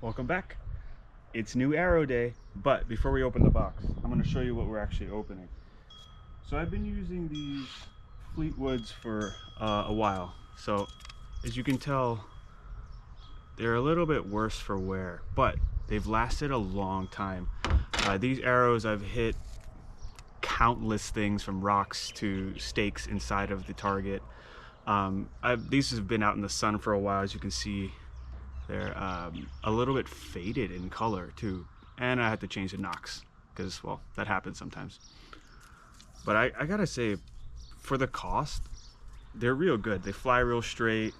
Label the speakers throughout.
Speaker 1: Welcome back. It's new arrow day, but before we open the box, I'm going to show you what we're actually opening. So I've been using these FLEETWOODs for a while. So as you can tell, they're a little bit worse for wear, but they've lasted a long time. These arrows, I've hit countless things from rocks to stakes inside of the target. These have been out in the sun for a while. As you can see, they're a little bit faded in color too, and I had to change the nocks because, well, that happens sometimes. But I gotta say, for the cost, they're real good. They fly real straight.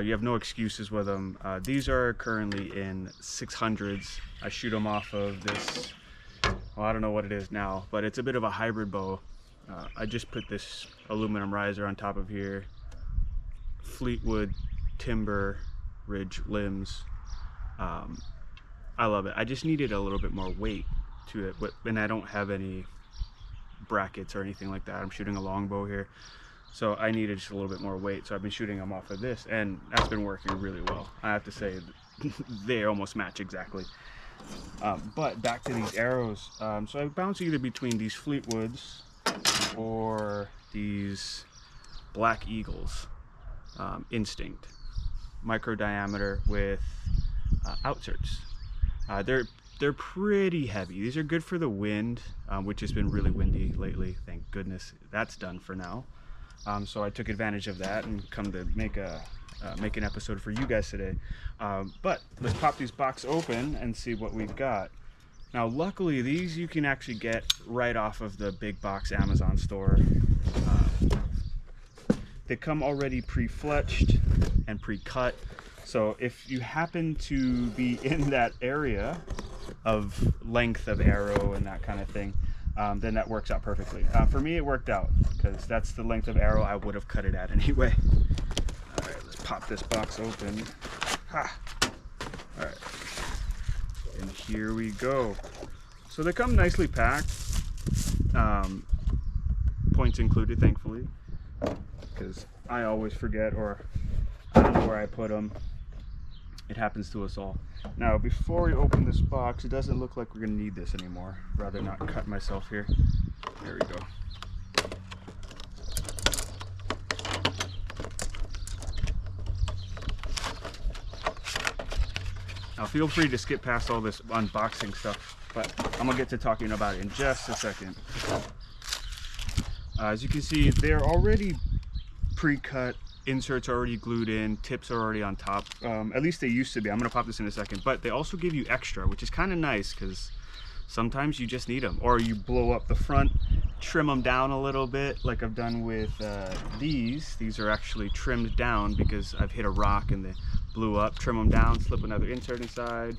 Speaker 1: You have no excuses with them. These are currently in 600s. I shoot them off of this, well, I don't know what it is now, but it's a bit of a hybrid bow. I just put this aluminum riser on top of here. FLEETWOOD timber ridge limbs. I love it. I just needed a little bit more weight to it, and I don't have any brackets or anything like that. I'm shooting a longbow here, so I needed just a little bit more weight, so I've been shooting them off of this, and that's been working really well. I have to say, they almost match exactly. But back to these arrows. So I bounce either between these FLEETWOODs or these Black Eagles Instinct micro diameter with outserts. They're pretty heavy. These are good for the wind, which has been really windy lately. Thank goodness that's done for now. So I took advantage of that and come to make an episode for you guys today. But let's pop these box open and see what we've got. Now, luckily, these you can actually get right off of the big box Amazon store. They come already pre-fletched and pre-cut. So if you happen to be in that area of length of arrow and that kind of thing, then that works out perfectly. For me, it worked out because that's the length of arrow I would have cut it at anyway. All right, let's pop this box open. Ha! All right, and here we go. So they come nicely packed, points included, thankfully, because I always forget, or I don't know where I put them. It happens to us all. Now, before we open this box, it doesn't look like we're going to need this anymore. Rather not cut myself here. There we go. Now, feel free to skip past all this unboxing stuff, but I'm going to get to talking about it in just a second. As you can see, they're already pre-cut. Inserts are already glued in, tips are already on top. At least they used to be. I'm gonna pop this in a second, but they also give you extra, which is kind of nice because sometimes you just need them, or you blow up the front, trim them down a little bit, like I've done with these. These are actually trimmed down because I've hit a rock and they blew up. Trim them down, slip another insert inside,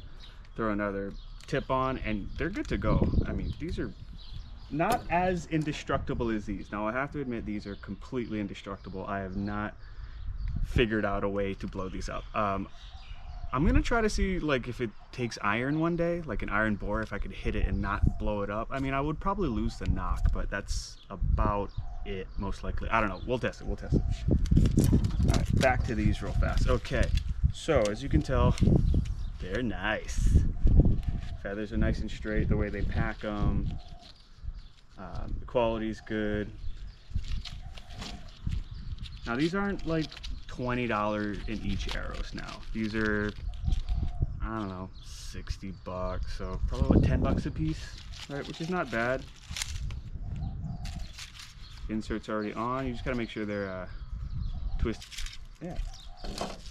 Speaker 1: throw another tip on, and they're good to go. I mean, these are not as indestructible as these. Now, I have to admit, these are completely indestructible. I have not figured out a way to blow these up. I'm gonna try to see, like, if it takes iron one day, like an iron bore, if I could hit it and not blow it up. I mean, I would probably lose the knock, but that's about it, most likely. I don't know. We'll test it. All right, back to these real fast. Okay, so as you can tell, they're nice. Feathers are nice and straight. The way they pack them, the quality's good. Now, these aren't like $20 in each arrows now. These are, I don't know, 60 bucks, so probably like 10 bucks a piece, right? Which is not bad. Inserts already on. You just gotta make sure they're twisted. Yeah.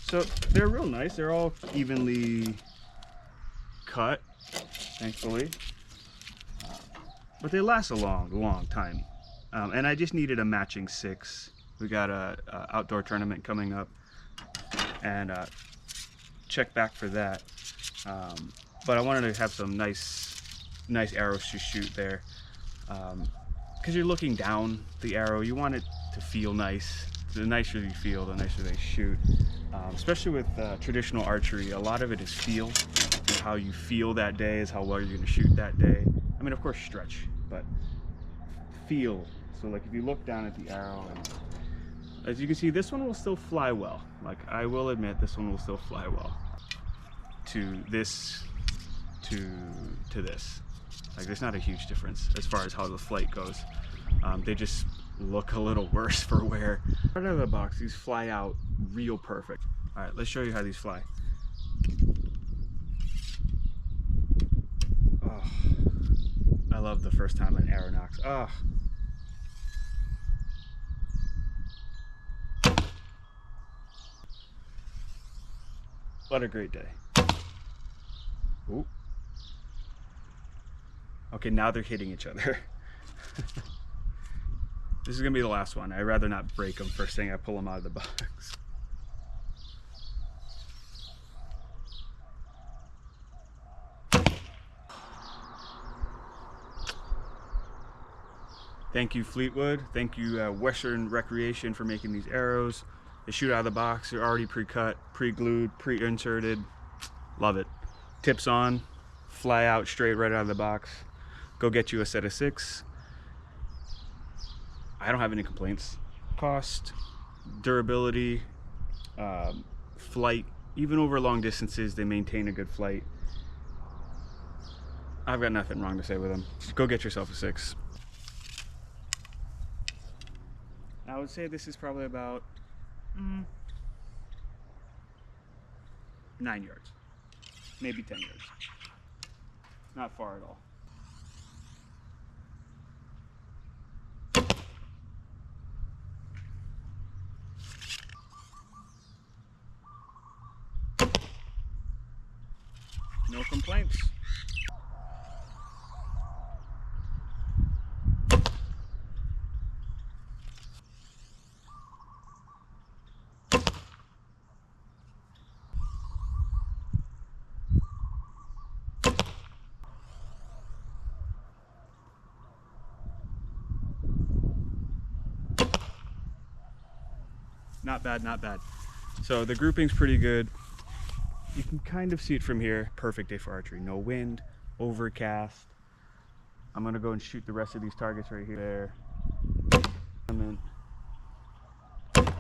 Speaker 1: So they're real nice. They're all evenly cut, thankfully. But they last a long time. And I just needed a matching 6. We got a outdoor tournament coming up, and check back for that. But I wanted to have some nice arrows to shoot there, because you're looking down the arrow. You want it to feel nice. The nicer you feel, the nicer they shoot. Especially with traditional archery, a lot of it is feel. How you feel that day is how well you're going to shoot that day. I mean, of course, stretch, but feel. So, like, if you look down at the arrow, and as you can see, this one will still fly well. Like, I will admit, this one will still fly well. to this to this. Like, there's not a huge difference as far as how the flight goes. They just look a little worse for wear. Right out of the box, these fly out real perfect. All right, let's show you how these fly. Oh, I love the first time an arrow knocks. Oh. What a great day. Ooh. Okay, now they're hitting each other. This is gonna be the last one. I'd rather not break them first thing I pull them out of the box. Thank you, Fleetwood. Thank you, Western Recreation, for making these arrows. They shoot out of the box. They're already pre-cut, pre-glued, pre-inserted. Love it. Tips on, fly out straight right out of the box. Go get you a set of 6. I don't have any complaints. Cost, durability, flight, even over long distances, they maintain a good flight. I've got nothing wrong to say with them. Go get yourself a 6. I would say this is probably about 9 yards, maybe 10 yards. Not far at all. No complaints. Not bad, not bad. So the grouping's pretty good. You can kind of see it from here. Perfect day for archery. No wind, overcast. I'm gonna go and shoot the rest of these targets right here.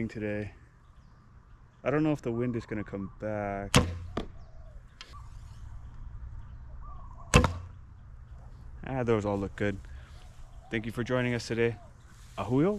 Speaker 1: Today. I don't know if the wind is gonna come back. Those all look good. Thank you for joining us today. Alooooooooha.